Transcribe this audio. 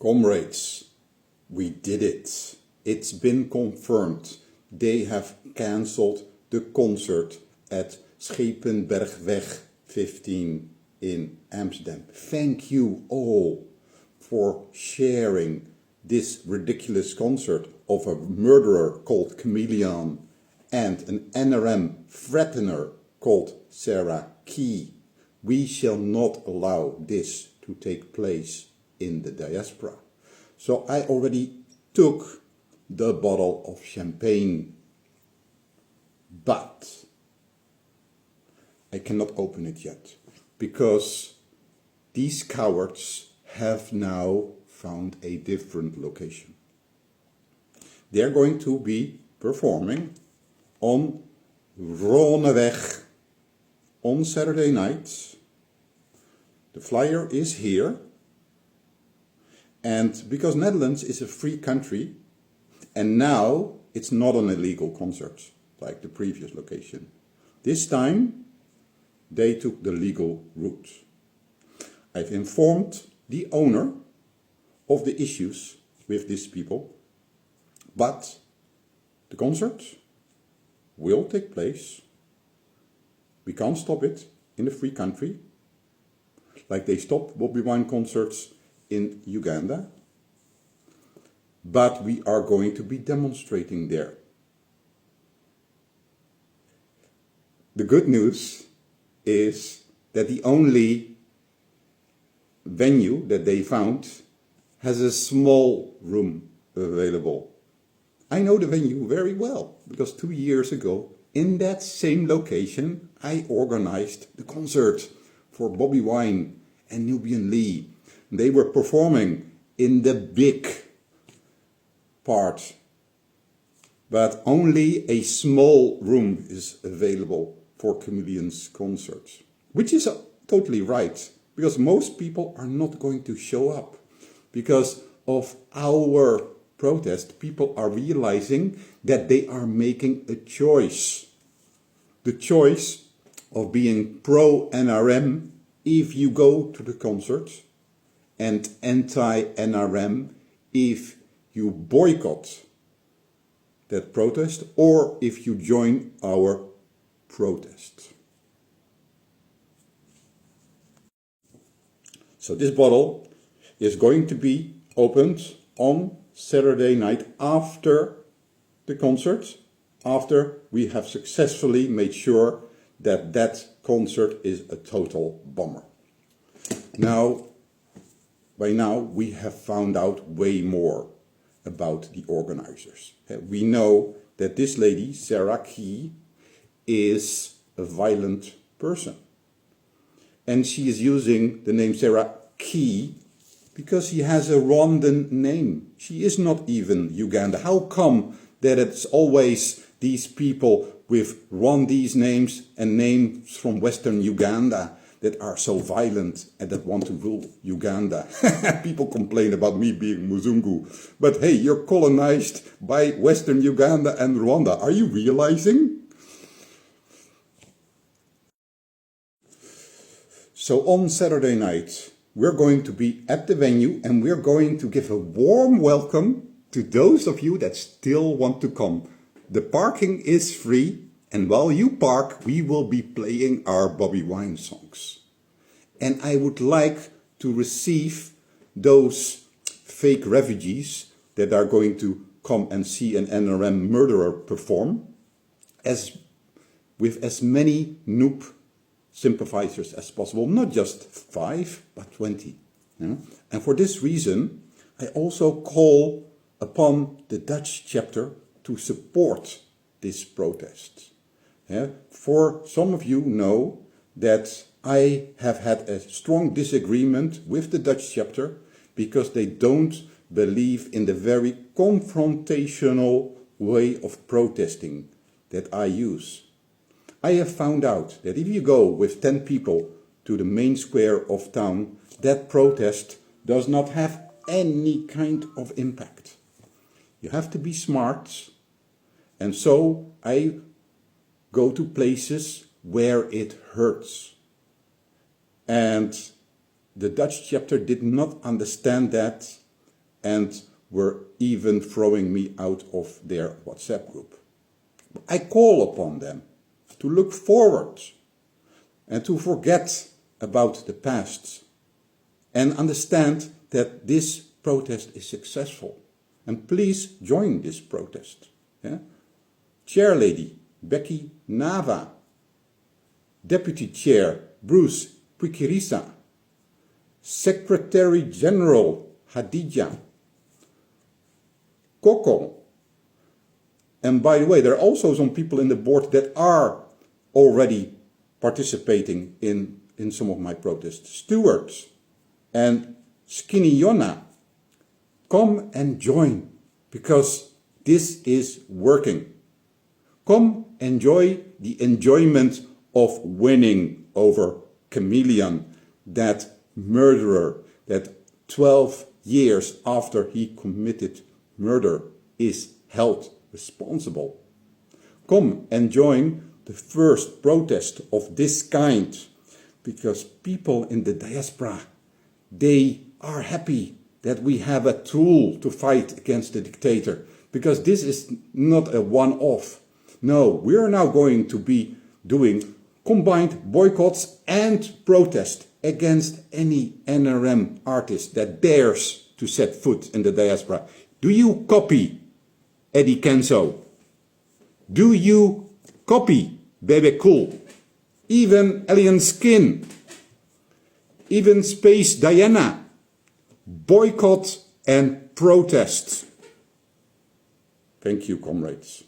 Comrades, we did it. It's been confirmed. They have cancelled the concert at Schepenbergweg 15 in Amsterdam. Thank you all for sharing this ridiculous concert of a murderer called Chameleon and an NRM threatener called Sarah Key. We shall not allow this to take place in the diaspora. So I already took the bottle of champagne, but I cannot open it yet because these cowards have now found a different location. They're going to be performing on Roneweg on Saturday night. The flyer is here. And because Netherlands is a free country, and now it's not an illegal concert like the previous location. This time they took the legal route. I've informed the owner of the issues with these people, but the concert will take place. We can't stop it in a free country, like they stopped Bobi wine concerts in Uganda, but we are going to be demonstrating there. The good news is that the only venue that they found has a small room available. I know the venue very well because 2 years ago in that same location I organized the concert for Bobi Wine and Nubian Lee. They were performing in the big part, but only a small room is available for Chameleon's concerts, which is totally right, because most people are not going to show up. Because of our protest, people are realizing that they are making a choice. The choice of being pro-NRM if you go to the concert, and anti-NRM if you boycott that protest or if you join our protest. So this bottle is going to be opened on Saturday night after the concert, after we have successfully made sure that that concert is a total bomber. By now we have found out way more about the organizers. We know that this lady, Sarah Key, is a violent person. And she is using the name Sarah Key because she has a Rwandan name. She is not even Uganda. How come that it's always these people with Rwandese names and names from Western Uganda that are so violent and that want to rule Uganda? People complain about me being Omuzungu. But hey, you're colonized by Western Uganda and Rwanda. Are you realizing? So on Saturday night, we're going to be at the venue and we're going to give a warm welcome to those of you that still want to come. The parking is free. And while you park, we will be playing our Bobi Wine songs. And I would like to receive those fake refugees that are going to come and see an NRM murderer perform with as many noob sympathizers as possible. Not just 5, but 20. Yeah? And for this reason, I also call upon the Dutch chapter to support this protest. Yeah? For some of you know that I have had a strong disagreement with the Dutch chapter because they don't believe in the very confrontational way of protesting that I use. I have found out that if you go with 10 people to the main square of town, that protest does not have any kind of impact. You have to be smart, and so I go to places where it hurts. And the Dutch chapter did not understand that and were even throwing me out of their WhatsApp group. I call upon them to look forward and to forget about the past and understand that this protest is successful. And please join this protest. Yeah? Chair Lady Becky Nava, Deputy Chair Bruce Kwikirisa, Secretary General Hadija, Coco. And by the way, there are also some people in the board that are already participating in some of my protests. Stuart and Skinny Yona, come and join, because this is working. Come enjoy the enjoyment of winning over Chameleon, that murderer that 12 years after he committed murder is held responsible. Come and join the first protest of this kind, because people in the diaspora, they are happy that we have a tool to fight against the dictator, because this is not a one-off. No, we are now going to be doing combined boycotts and protest against any NRM artist that dares to set foot in the diaspora. Do you copy Eddie Kenzo? Do you copy Bebe Cool? Even Alien Skin? Even Space Diana? Boycott and protest. Thank you, comrades.